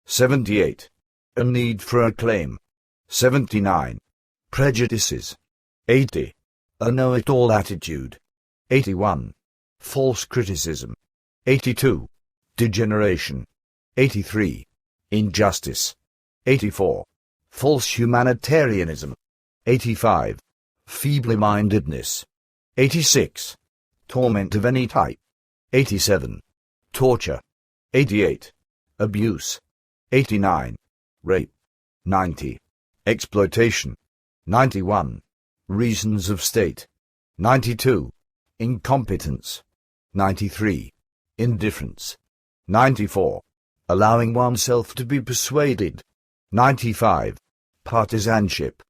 78. A need for a claim. 79. Prejudices. 80. A know-it-all attitude. 81. False criticism. 82. Degeneration. 83. Injustice. 84. False humanitarianism. 85. Feeble-mindedness. 86. Torment of any type. 87. Torture. 88. Abuse. 89. Rape. 90. Exploitation. 91. Reasons of state. 92. Incompetence. 93. Indifference. 94. Allowing oneself to be persuaded. 95. Partisanship.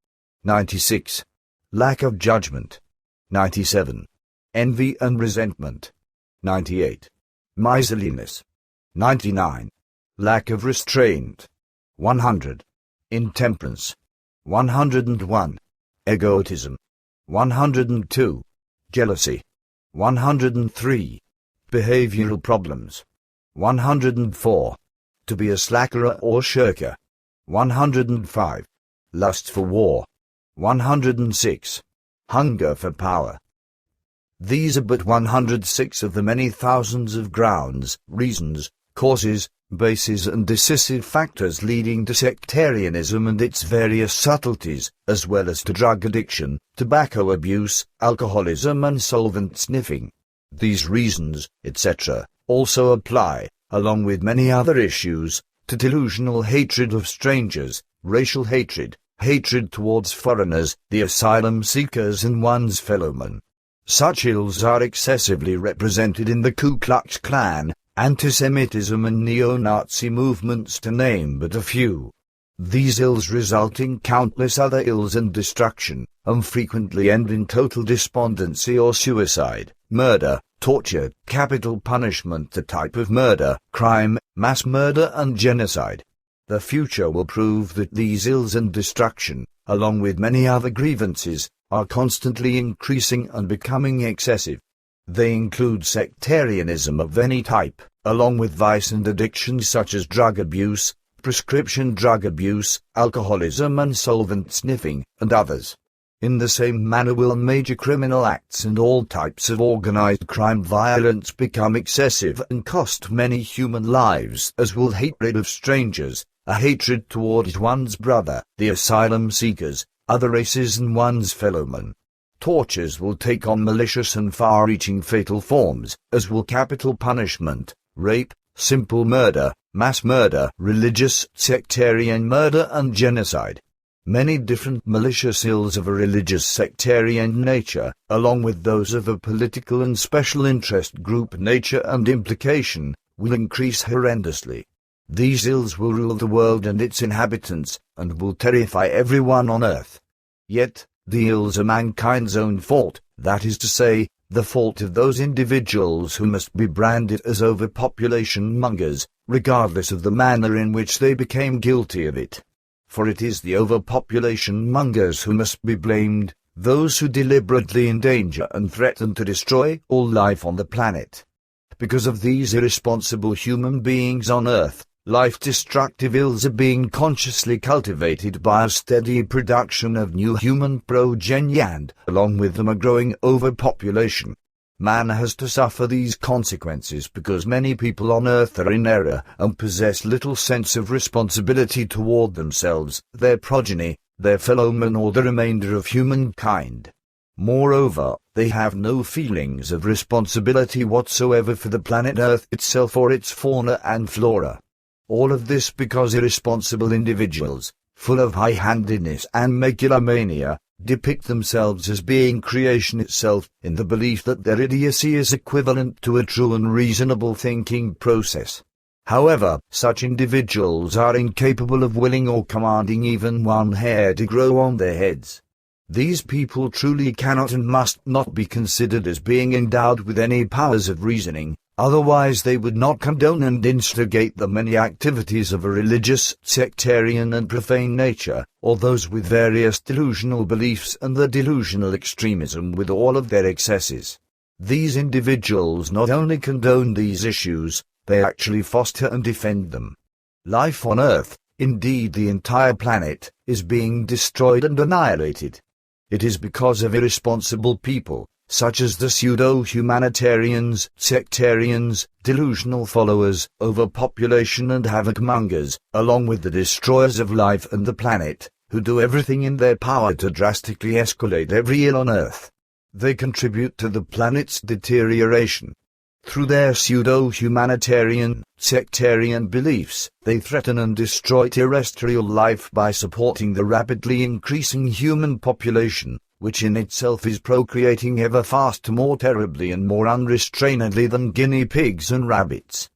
96. Lack of judgment. 97. Envy and resentment. 98. Miserliness. 99. Lack of restraint. 100. Intemperance. 101. Egotism. 102. Jealousy. 103. Behavioral problems. 104. To be a slacker or shirker. 105. Lust for war. 106. Hunger for power. These are but 106 of the many thousands of grounds, reasons, causes, bases and decisive factors leading to sectarianism and its various subtleties, as well as to drug addiction, tobacco abuse, alcoholism and solvent sniffing. These reasons, etc., also apply, along with many other issues, to delusional hatred of strangers, racial hatred, hatred towards foreigners, the asylum-seekers and one's fellowman. Such ills are excessively represented in the Ku Klux Klan, antisemitism and neo-Nazi movements to name but a few. These ills result in countless other ills and destruction, and frequently end in total despondency or suicide, murder, torture, capital punishment, the type of murder, crime, mass murder and genocide. The future will prove that these ills and destruction, along with many other grievances, are constantly increasing and becoming excessive. They include sectarianism of any type, along with vice and addictions such as drug abuse, prescription drug abuse, alcoholism and solvent sniffing, and others. In the same manner will major criminal acts and all types of organized crime violence become excessive and cost many human lives, as will hatred of strangers, a hatred towards one's brother, the asylum-seekers, other races and one's fellowman. Tortures will take on malicious and far-reaching fatal forms, as will capital punishment, rape, simple murder, mass murder, religious, sectarian murder and genocide. Many different malicious ills of a religious sectarian nature, along with those of a political and special interest group nature and implication, will increase horrendously. These ills will rule the world and its inhabitants, and will terrify everyone on earth. Yet, the ills are mankind's own fault, that is to say, the fault of those individuals who must be branded as overpopulation mongers, regardless of the manner in which they became guilty of it. For it is the overpopulation mongers who must be blamed, those who deliberately endanger and threaten to destroy all life on the planet. Because of these irresponsible human beings on Earth, life-destructive ills are being consciously cultivated by a steady production of new human progeny and, along with them, a growing overpopulation. Man has to suffer these consequences because many people on Earth are in error and possess little sense of responsibility toward themselves, their progeny, their fellowmen or the remainder of humankind. Moreover, they have no feelings of responsibility whatsoever for the planet Earth itself or its fauna and flora. All of this because irresponsible individuals, full of high-handedness and megalomania, depict themselves as being creation itself, in the belief that their idiocy is equivalent to a true and reasonable thinking process. However, such individuals are incapable of willing or commanding even one hair to grow on their heads. These people truly cannot and must not be considered as being endowed with any powers of reasoning, otherwise they would not condone and instigate the many activities of a religious, sectarian and profane nature, or those with various delusional beliefs and the delusional extremism with all of their excesses. These individuals not only condone these issues, they actually foster and defend them. Life on Earth, indeed the entire planet, is being destroyed and annihilated. It is because of irresponsible people, such as the pseudo-humanitarians, sectarians, delusional followers, overpopulation and havoc-mongers, along with the destroyers of life and the planet, who do everything in their power to drastically escalate every ill on Earth. They contribute to the planet's deterioration. Through their pseudo-humanitarian, sectarian beliefs, they threaten and destroy terrestrial life by supporting the rapidly increasing human population, which in itself is procreating ever faster, more terribly and more unrestrainedly than guinea pigs and rabbits.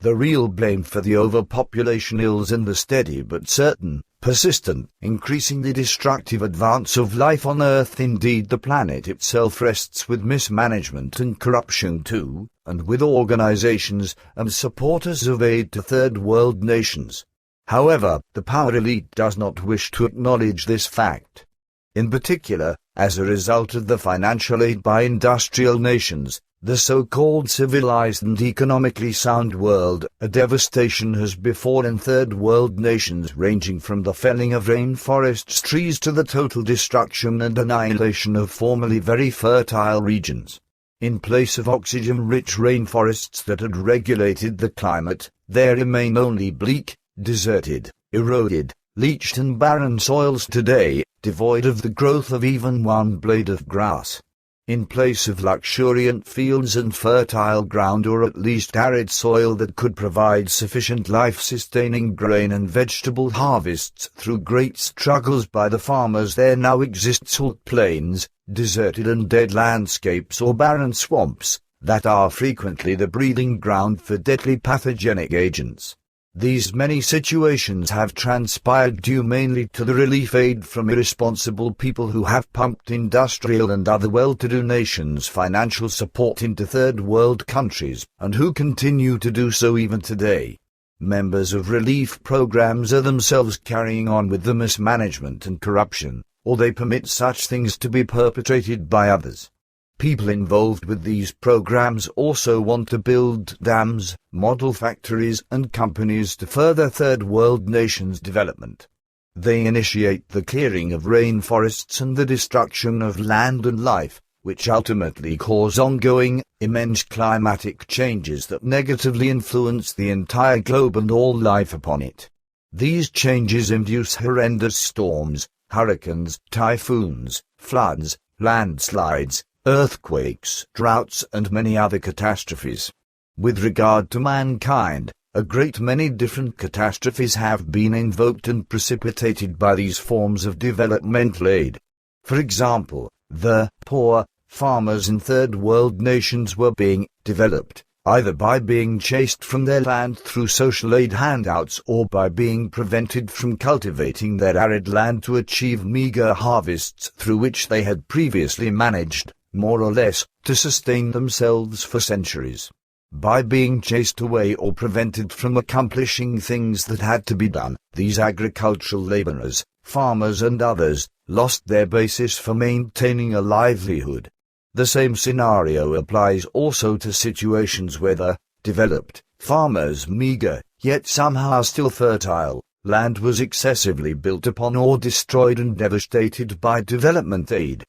The real blame for the overpopulation lies in the steady but certain, persistent, increasingly destructive advance of life on Earth. Indeed, the planet itself rests with mismanagement and corruption too, and with organizations and supporters of aid to third world nations. However, the power elite does not wish to acknowledge this fact. In particular, as a result of the financial aid by industrial nations, the so-called civilized and economically sound world, a devastation has befallen third world nations ranging from the felling of rainforests trees to the total destruction and annihilation of formerly very fertile regions. In place of oxygen-rich rainforests that had regulated the climate, there remain only bleak, deserted, eroded, leached and barren soils today, devoid of the growth of even one blade of grass. In place of luxuriant fields and fertile ground, or at least arid soil that could provide sufficient life-sustaining grain and vegetable harvests through great struggles by the farmers, there now exist salt plains, deserted and dead landscapes or barren swamps, that are frequently the breeding ground for deadly pathogenic agents. These many situations have transpired due mainly to the relief aid from irresponsible people who have pumped industrial and other well-to-do nations' financial support into third world countries, and who continue to do so even today. Members of relief programs are themselves carrying on with the mismanagement and corruption, or they permit such things to be perpetrated by others. People involved with these programs also want to build dams, model factories and companies to further third world nations' development. They initiate the clearing of rainforests and the destruction of land and life, which ultimately cause ongoing, immense climatic changes that negatively influence the entire globe and all life upon it. These changes induce horrendous storms, hurricanes, typhoons, floods, landslides, earthquakes, droughts and many other catastrophes. With regard to mankind, a great many different catastrophes have been invoked and precipitated by these forms of developmental aid. For example, the poor farmers in third world nations were being developed, either by being chased from their land through social aid handouts or by being prevented from cultivating their arid land to achieve meager harvests through which they had previously managed, more or less, to sustain themselves for centuries. By being chased away or prevented from accomplishing things that had to be done, these agricultural laborers, farmers and others, lost their basis for maintaining a livelihood. The same scenario applies also to situations where the developed farmers' meager, yet somehow still fertile, land was excessively built upon or destroyed and devastated by development aid.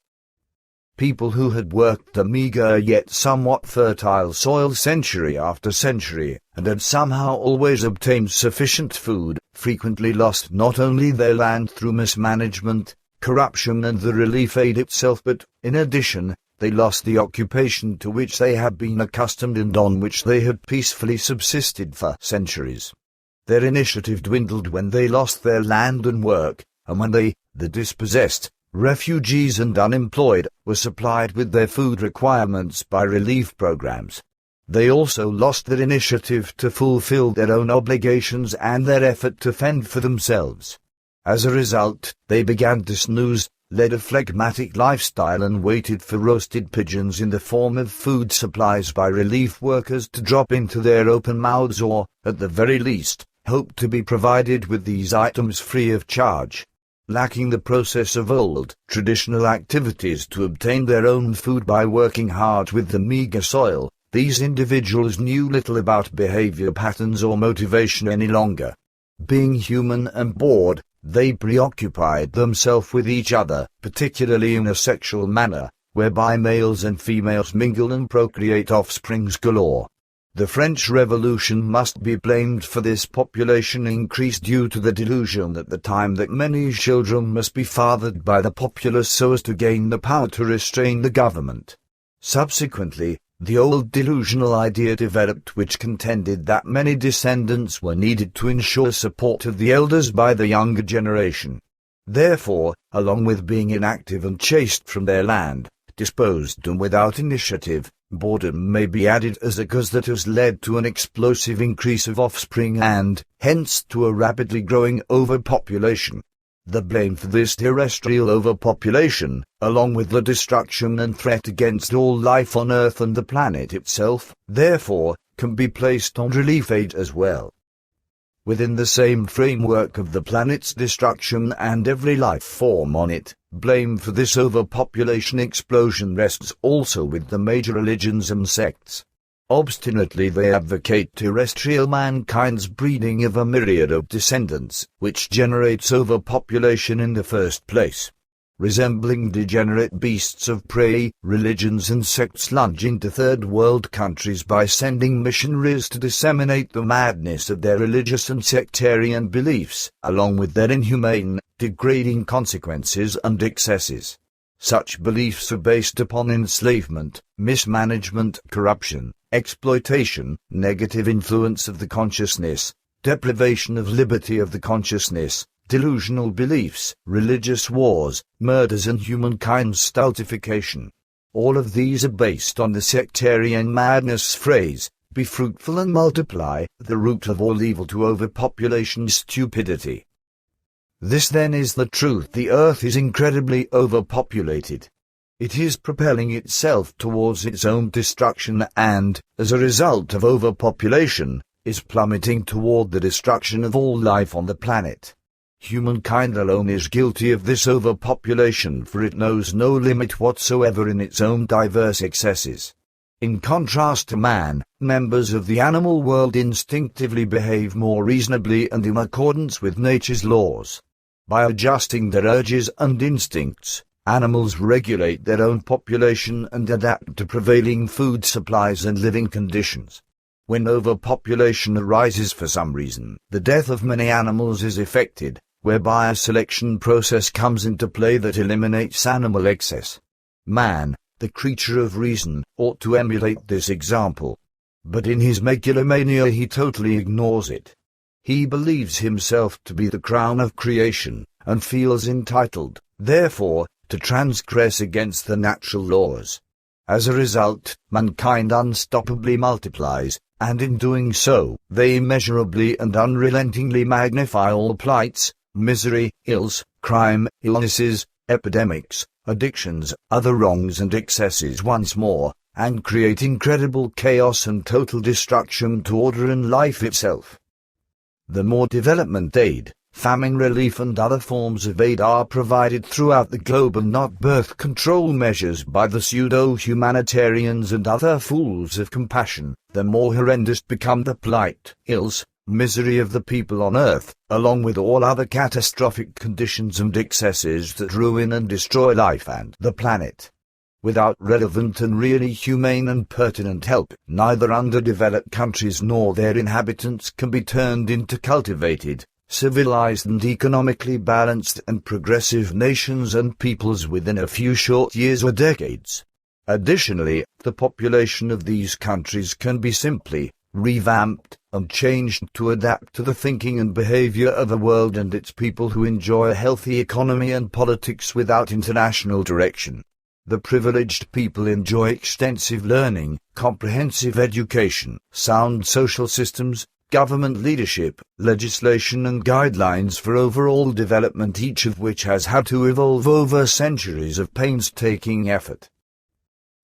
People who had worked the meager yet somewhat fertile soil century after century, and had somehow always obtained sufficient food, frequently lost not only their land through mismanagement, corruption and the relief aid itself, but, in addition, they lost the occupation to which they had been accustomed and on which they had peacefully subsisted for centuries. Their initiative dwindled when they lost their land and work, and when they, the dispossessed, refugees and unemployed, were supplied with their food requirements by relief programs. They also lost their initiative to fulfill their own obligations and their effort to fend for themselves. As a result, they began to snooze, led a phlegmatic lifestyle and waited for roasted pigeons in the form of food supplies by relief workers to drop into their open mouths or, at the very least, hoped to be provided with these items free of charge. Lacking the process of old, traditional activities to obtain their own food by working hard with the meager soil, these individuals knew little about behavior patterns or motivation any longer. Being human and bored, they preoccupied themselves with each other, particularly in a sexual manner, whereby males and females mingle and procreate offsprings galore. The French Revolution must be blamed for this population increase due to the delusion at the time that many children must be fathered by the populace so as to gain the power to restrain the government. Subsequently, the old delusional idea developed which contended that many descendants were needed to ensure support of the elders by the younger generation. Therefore, along with being inactive and chased from their land, disposed and without initiative, boredom may be added as a cause that has led to an explosive increase of offspring and, hence, to a rapidly growing overpopulation. The blame for this terrestrial overpopulation, along with the destruction and threat against all life on Earth and the planet itself, therefore, can be placed on relief aid as well. Within the same framework of the planet's destruction and every life form on it, blame for this overpopulation explosion rests also with the major religions and sects. Obstinately they advocate terrestrial mankind's breeding of a myriad of descendants, which generates overpopulation in the first place. Resembling degenerate beasts of prey, religions and sects lunge into third world countries by sending missionaries to disseminate the madness of their religious and sectarian beliefs, along with their inhumane, degrading consequences and excesses. Such beliefs are based upon enslavement, mismanagement, corruption, exploitation, negative influence of the consciousness, deprivation of liberty of the consciousness, delusional beliefs, religious wars, murders and humankind's stultification. All of these are based on the sectarian madness phrase, "Be fruitful and multiply," the root of all evil to overpopulation stupidity. This then is the truth: the earth is incredibly overpopulated. It is propelling itself towards its own destruction and, as a result of overpopulation, is plummeting toward the destruction of all life on the planet. Humankind alone is guilty of this overpopulation, for it knows no limit whatsoever in its own diverse excesses. In contrast to man, members of the animal world instinctively behave more reasonably and in accordance with nature's laws. By adjusting their urges and instincts, animals regulate their own population and adapt to prevailing food supplies and living conditions. When overpopulation arises for some reason, the death of many animals is effected, whereby a selection process comes into play that eliminates animal excess. Man, the creature of reason, ought to emulate this example. But in his megalomania he totally ignores it. He believes himself to be the crown of creation, and feels entitled, therefore, to transgress against the natural laws. As a result, mankind unstoppably multiplies, and in doing so, they immeasurably and unrelentingly magnify all plights, misery, ills, crime, illnesses, epidemics, addictions, other wrongs and excesses once more, and create incredible chaos and total destruction to order and life itself. The more development aid, famine relief and other forms of aid are provided throughout the globe and not birth control measures by the pseudo-humanitarians and other fools of compassion, the more horrendous become the plight, ills, misery of the people on earth, along with all other catastrophic conditions and excesses that ruin and destroy life and the planet. Without relevant and really humane and pertinent help, neither underdeveloped countries nor their inhabitants can be turned into cultivated, civilized and economically balanced and progressive nations and peoples within a few short years or decades. Additionally, the population of these countries can be simply revamped and changed to adapt to the thinking and behavior of the world and its people who enjoy a healthy economy and politics without international direction. The privileged people enjoy extensive learning, comprehensive education, sound social systems, government leadership, legislation and guidelines for overall development, each of which has had to evolve over centuries of painstaking effort.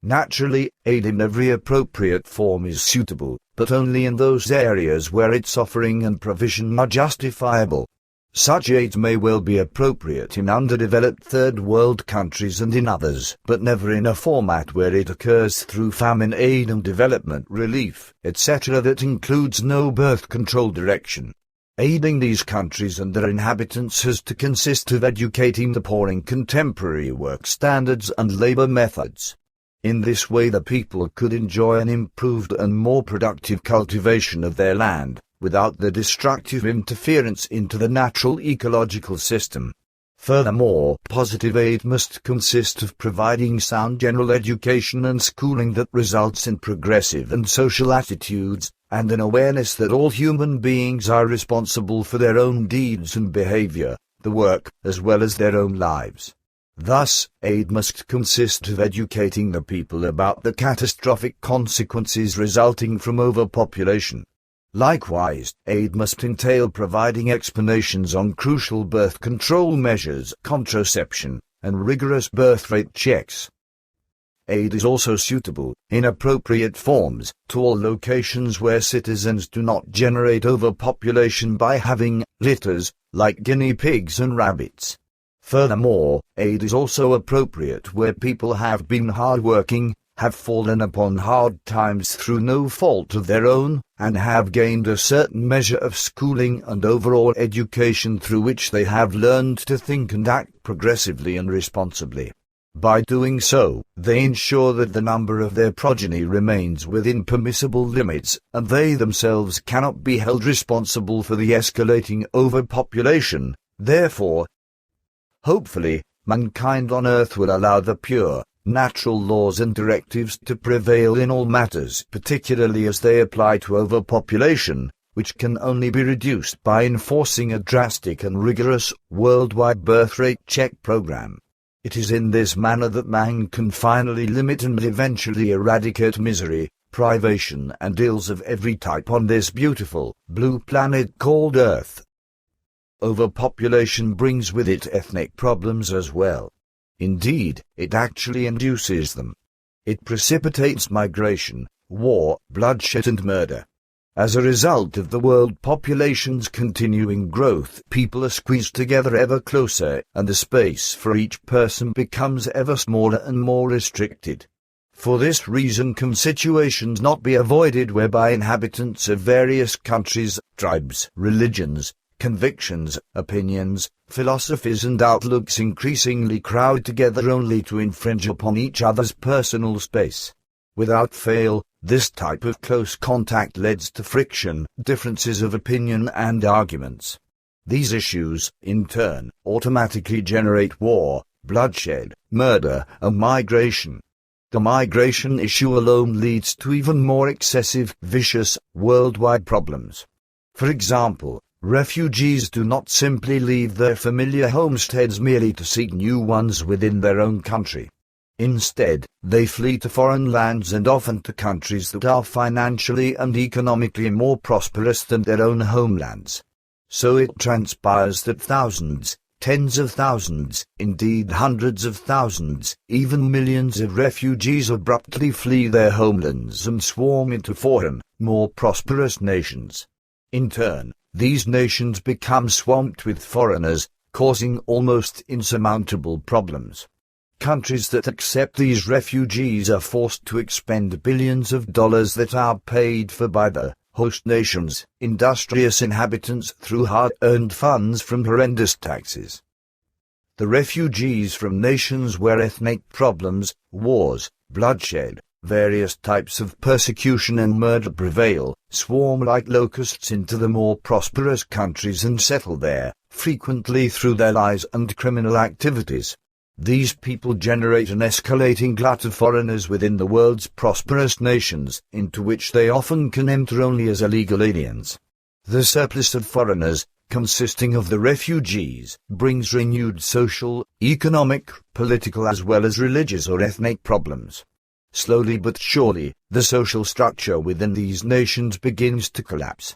Naturally, aid in every appropriate form is suitable, but only in those areas where its offering and provision are justifiable. Such aid may well be appropriate in underdeveloped third world countries and in others, but never in a format where it occurs through famine aid and development relief, etc. that includes no birth control direction. Aiding these countries and their inhabitants has to consist of educating the poor in contemporary work standards and labor methods. In this way the people could enjoy an improved and more productive cultivation of their land, without the destructive interference into the natural ecological system. Furthermore, positive aid must consist of providing sound general education and schooling that results in progressive and social attitudes, and an awareness that all human beings are responsible for their own deeds and behavior, the work, as well as their own lives. Thus, aid must consist of educating the people about the catastrophic consequences resulting from overpopulation. Likewise, aid must entail providing explanations on crucial birth control measures, contraception, and rigorous birth rate checks. Aid is also suitable, in appropriate forms, to all locations where citizens do not generate overpopulation by having litters, like guinea pigs and rabbits. Furthermore, aid is also appropriate where people have been hard-working, have fallen upon hard times through no fault of their own, and have gained a certain measure of schooling and overall education through which they have learned to think and act progressively and responsibly. By doing so, they ensure that the number of their progeny remains within permissible limits, and they themselves cannot be held responsible for the escalating overpopulation. Therefore, hopefully, mankind on earth will allow the pure, natural laws and directives to prevail in all matters, particularly as they apply to overpopulation, which can only be reduced by enforcing a drastic and rigorous worldwide birth rate check program. It is in this manner that man can finally limit and eventually eradicate misery, privation and ills of every type on this beautiful, blue planet called Earth. Overpopulation brings with it ethnic problems as well. Indeed, it actually induces them. It precipitates migration, war, bloodshed and murder. As a result of the world population's continuing growth, people are squeezed together ever closer, and the space for each person becomes ever smaller and more restricted. For this reason can situations not be avoided whereby inhabitants of various countries, tribes, religions, convictions, opinions, philosophies and outlooks increasingly crowd together only to infringe upon each other's personal space? Without fail, this type of close contact leads to friction, differences of opinion and arguments. These issues, in turn, automatically generate war, bloodshed, murder, and migration. The migration issue alone leads to even more excessive, vicious, worldwide problems. For example, refugees do not simply leave their familiar homesteads merely to seek new ones within their own country. Instead, they flee to foreign lands and often to countries that are financially and economically more prosperous than their own homelands. So it transpires that thousands, tens of thousands, indeed hundreds of thousands, even millions of refugees abruptly flee their homelands and swarm into foreign, more prosperous nations. In turn, these nations become swamped with foreigners, causing almost insurmountable problems. Countries that accept these refugees are forced to expend billions of dollars that are paid for by the host nation's industrious inhabitants through hard-earned funds from horrendous taxes. The refugees from nations where ethnic problems, wars, bloodshed, various types of persecution and murder prevail, swarm like locusts into the more prosperous countries and settle there, frequently through their lies and criminal activities. These people generate an escalating glut of foreigners within the world's prosperous nations, into which they often can enter only as illegal aliens. The surplus of foreigners, consisting of the refugees, brings renewed social, economic, political as well as religious or ethnic problems. Slowly but surely, the social structure within these nations begins to collapse.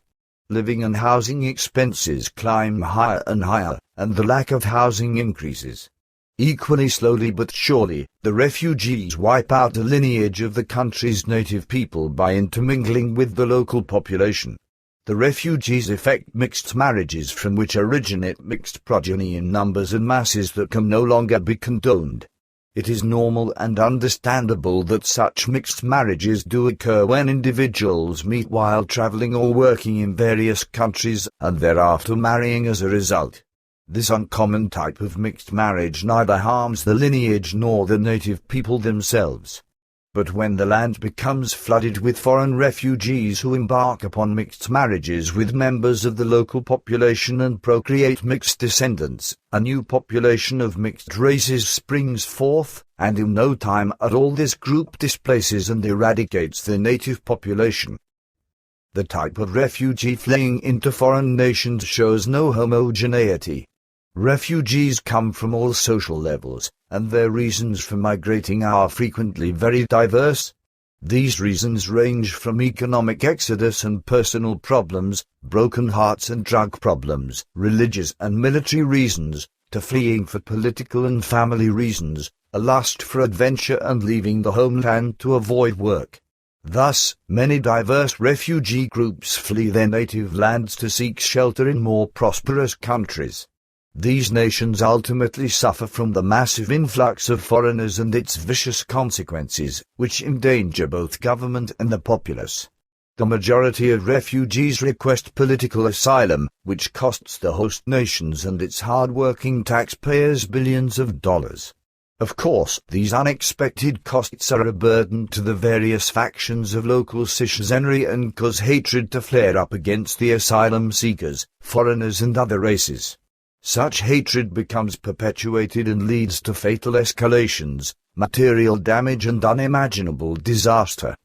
Living and housing expenses climb higher and higher, and the lack of housing increases. Equally slowly but surely, the refugees wipe out the lineage of the country's native people by intermingling with the local population. The refugees effect mixed marriages from which originate mixed progeny in numbers and masses that can no longer be condoned. It is normal and understandable that such mixed marriages do occur when individuals meet while traveling or working in various countries and thereafter marrying as a result. This uncommon type of mixed marriage neither harms the lineage nor the native people themselves. But when the land becomes flooded with foreign refugees who embark upon mixed marriages with members of the local population and procreate mixed descendants, a new population of mixed races springs forth, and in no time at all this group displaces and eradicates the native population. The type of refugee fleeing into foreign nations shows no homogeneity. Refugees come from all social levels, and their reasons for migrating are frequently very diverse. These reasons range from economic exodus and personal problems, broken hearts and drug problems, religious and military reasons, to fleeing for political and family reasons, a lust for adventure and leaving the homeland to avoid work. Thus, many diverse refugee groups flee their native lands to seek shelter in more prosperous countries. These nations ultimately suffer from the massive influx of foreigners and its vicious consequences, which endanger both government and the populace. The majority of refugees request political asylum, which costs the host nations and its hard-working taxpayers billions of dollars. Of course, these unexpected costs are a burden to the various factions of local citizenry and cause hatred to flare up against the asylum-seekers, foreigners and other races. Such hatred becomes perpetuated and leads to fatal escalations, material damage and unimaginable disaster.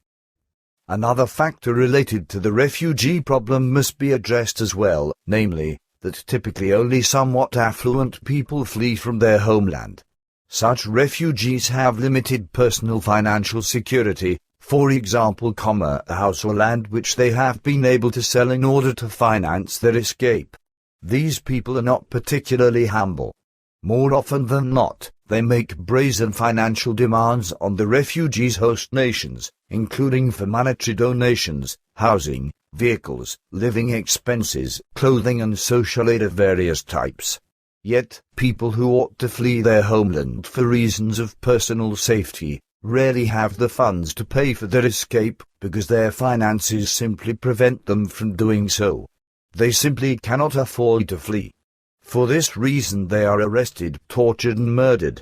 Another factor related to the refugee problem must be addressed as well, namely, that typically only somewhat affluent people flee from their homeland. Such refugees have limited personal financial security, for example, a house or land which they have been able to sell in order to finance their escape. These people are not particularly humble. More often than not, they make brazen financial demands on the refugees' host nations, including for monetary donations, housing, vehicles, living expenses, clothing and social aid of various types. Yet, people who ought to flee their homeland for reasons of personal safety, rarely have the funds to pay for their escape, because their finances simply prevent them from doing so. They simply cannot afford to flee. For this reason they are arrested, tortured and murdered.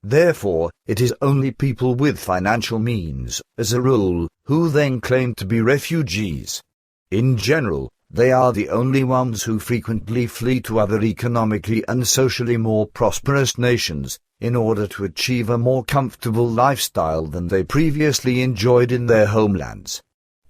Therefore, it is only people with financial means, as a rule, who then claim to be refugees. In general, they are the only ones who frequently flee to other economically and socially more prosperous nations, in order to achieve a more comfortable lifestyle than they previously enjoyed in their homelands.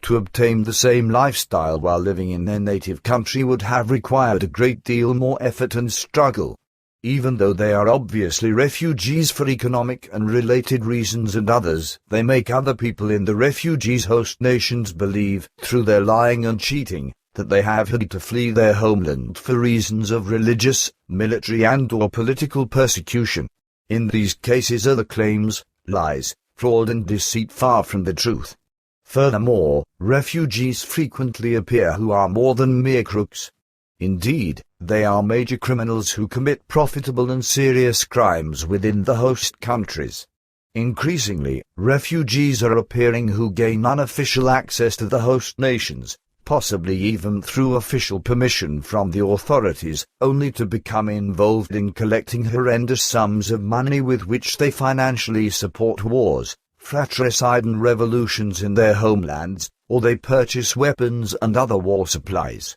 To obtain the same lifestyle while living in their native country would have required a great deal more effort and struggle. Even though they are obviously refugees for economic and related reasons and others, they make other people in the refugees' host nations believe, through their lying and cheating, that they have had to flee their homeland for reasons of religious, military and/or political persecution. In these cases are the claims, lies, fraud and deceit far from the truth. Furthermore, refugees frequently appear who are more than mere crooks. Indeed, they are major criminals who commit profitable and serious crimes within the host countries. Increasingly, refugees are appearing who gain unofficial access to the host nations, possibly even through official permission from the authorities, only to become involved in collecting horrendous sums of money with which they financially support wars, fratricide and revolutions in their homelands, or they purchase weapons and other war supplies.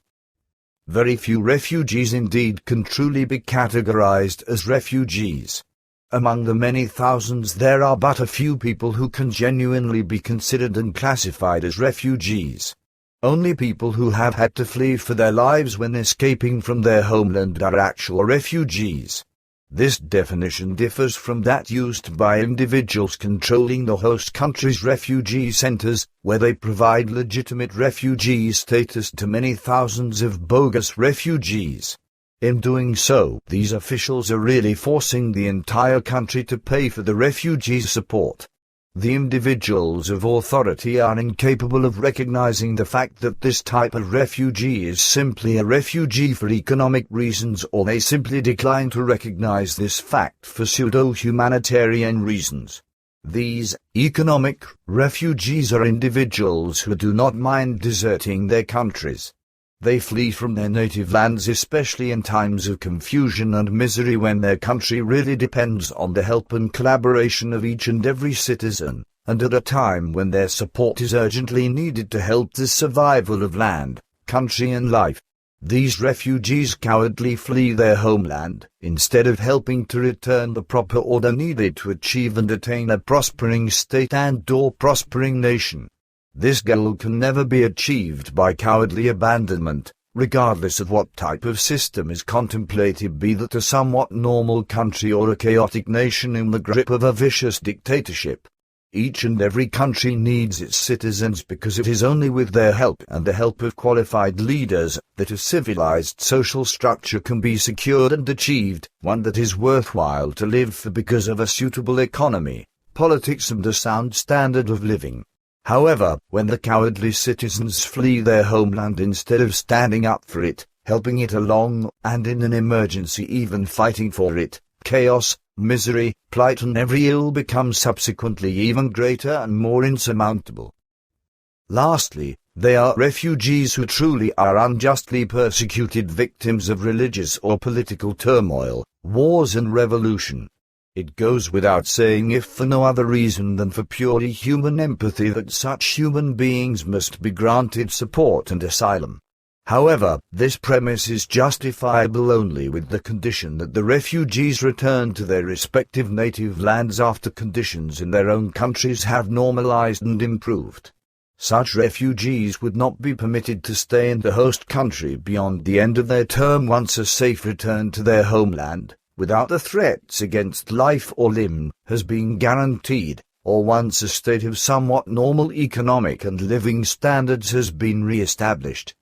Very few refugees indeed can truly be categorized as refugees. Among the many thousands there are but a few people who can genuinely be considered and classified as refugees. Only people who have had to flee for their lives when escaping from their homeland are actual refugees. This definition differs from that used by individuals controlling the host country's refugee centers, where they provide legitimate refugee status to many thousands of bogus refugees. In doing so, these officials are really forcing the entire country to pay for the refugees' support. The individuals of authority are incapable of recognizing the fact that this type of refugee is simply a refugee for economic reasons, or they simply decline to recognize this fact for pseudo-humanitarian reasons. These economic refugees are individuals who do not mind deserting their countries. They flee from their native lands, especially in times of confusion and misery, when their country really depends on the help and collaboration of each and every citizen, and at a time when their support is urgently needed to help the survival of land, country and life. These refugees cowardly flee their homeland, instead of helping to return the proper order needed to achieve and attain a prospering state and/or prospering nation. This goal can never be achieved by cowardly abandonment, regardless of what type of system is contemplated, be that a somewhat normal country or a chaotic nation in the grip of a vicious dictatorship. Each and every country needs its citizens, because it is only with their help and the help of qualified leaders that a civilized social structure can be secured and achieved, one that is worthwhile to live for because of a suitable economy, politics and a sound standard of living. However, when the cowardly citizens flee their homeland instead of standing up for it, helping it along, and in an emergency even fighting for it, chaos, misery, plight and every ill becomes subsequently even greater and more insurmountable. Lastly, they are refugees who truly are unjustly persecuted victims of religious or political turmoil, wars and revolution. It goes without saying, if for no other reason than for purely human empathy, that such human beings must be granted support and asylum. However, this premise is justifiable only with the condition that the refugees return to their respective native lands after conditions in their own countries have normalized and improved. Such refugees would not be permitted to stay in the host country beyond the end of their term once a safe return to their homeland, without the threats against life or limb, has been guaranteed, or once a state of somewhat normal economic and living standards has been re-established.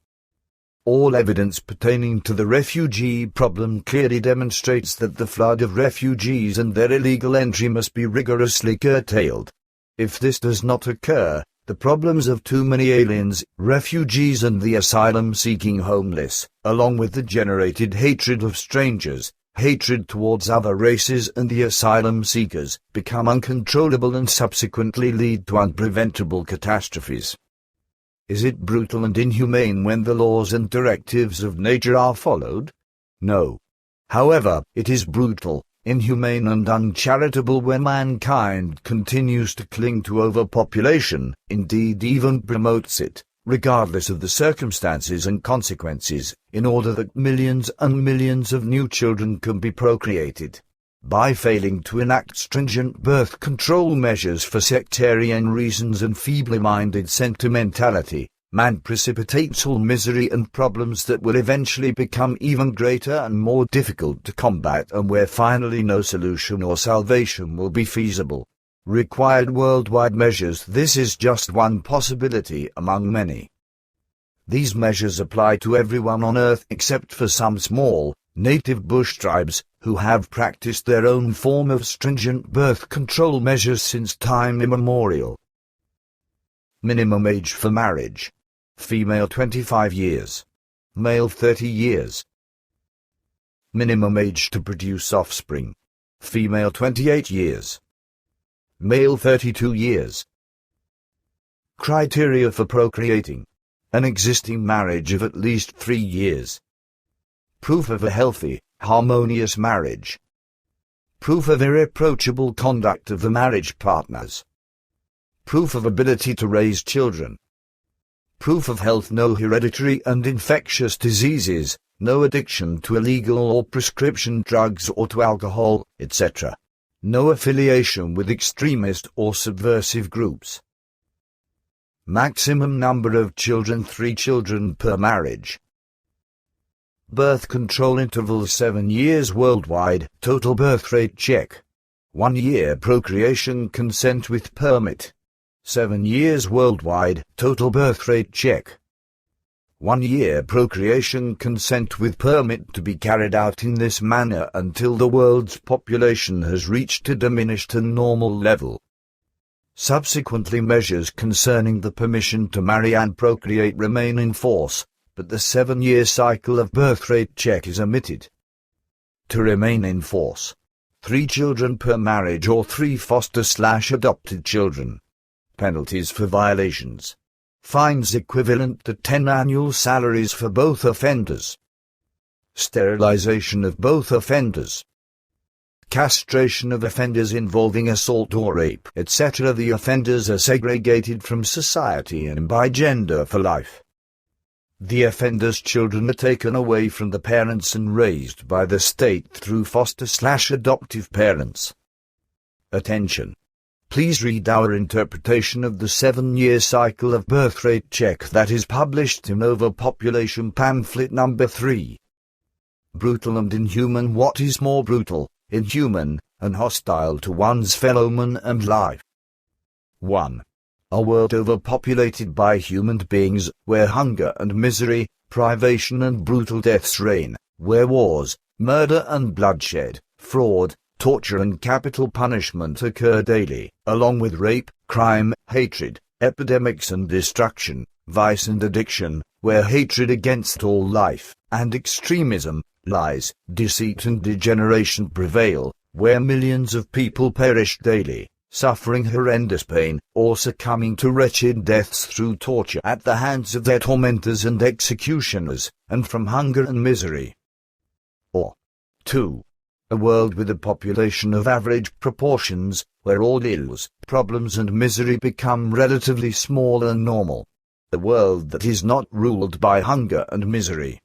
All evidence pertaining to the refugee problem clearly demonstrates that the flood of refugees and their illegal entry must be rigorously curtailed. If this does not occur, the problems of too many aliens, refugees and the asylum-seeking homeless, along with the generated hatred of strangers, hatred towards other races and the asylum-seekers, become uncontrollable and subsequently lead to unpreventable catastrophes. Is it brutal and inhumane when the laws and directives of nature are followed? No. However, it is brutal, inhumane and uncharitable when mankind continues to cling to overpopulation, indeed even promotes it, regardless of the circumstances and consequences, in order that millions and millions of new children can be procreated. By failing to enact stringent birth control measures for sectarian reasons and feebly-minded sentimentality, man precipitates all misery and problems that will eventually become even greater and more difficult to combat, and where finally no solution or salvation will be feasible. Required worldwide measures. This is just one possibility among many. These measures apply to everyone on Earth except for some small, native bush tribes, who have practiced their own form of stringent birth control measures since time immemorial. Minimum age for marriage. Female 25 years. Male 30 years. Minimum age to produce offspring. Female 28 years. Male 32 years. Criteria for procreating. An existing marriage of at least 3 years. Proof of a healthy, harmonious marriage. Proof of irreproachable conduct of the marriage partners. Proof of ability to raise children. Proof of health: no hereditary and infectious diseases, no addiction to illegal or prescription drugs or to alcohol, etc. No affiliation with extremist or subversive groups. Maximum number of children: 3 children per marriage. Birth control interval: 7 years worldwide. Total birth rate check. 1 year procreation consent with permit. 7 years worldwide. Total birth rate check. 1 year procreation consent with permit to be carried out in this manner until the world's population has reached a diminished and normal level. Subsequently, measures concerning the permission to marry and procreate remain in force, but the 7-year cycle of birth rate check is omitted. To remain in force: 3 children per marriage or 3 foster/adopted children. Penalties for violations: fines equivalent to 10 annual salaries for both offenders. Sterilization of both offenders. Castration of offenders involving assault or rape, etc. The offenders are segregated from society and by gender for life. The offenders' children are taken away from the parents and raised by the state through foster/adoptive parents. Attention! Please read our interpretation of the 7-year cycle of birth rate check that is published in Overpopulation pamphlet number 3. Brutal and inhuman. What is more brutal, inhuman, and hostile to one's fellowman and life? 1. A world overpopulated by human beings, where hunger and misery, privation and brutal deaths reign, where wars, murder and bloodshed, fraud, torture and capital punishment occur daily, along with rape, crime, hatred, epidemics and destruction, vice and addiction, where hatred against all life, and extremism, lies, deceit and degeneration prevail, where millions of people perish daily, suffering horrendous pain, or succumbing to wretched deaths through torture at the hands of their tormentors and executioners, and from hunger and misery. Or 2. A world with a population of average proportions, where all ills, problems and misery become relatively small and normal. A world that is not ruled by hunger and misery.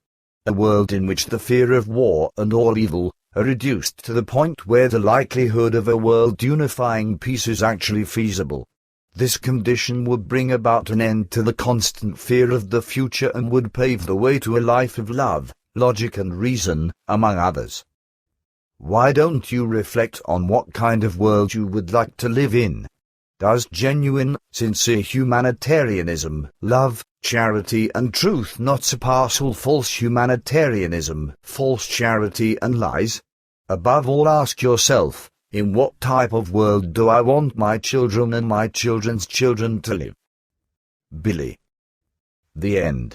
A world in which the fear of war and all evil are reduced to the point where the likelihood of a world unifying peace is actually feasible. This condition would bring about an end to the constant fear of the future and would pave the way to a life of love, logic and reason, among others. Why don't you reflect on what kind of world you would like to live in? Does genuine, sincere humanitarianism, love, charity and truth not surpass all false humanitarianism, false charity and lies? Above all, ask yourself, in what type of world do I want my children and my children's children to live? Billy. The end.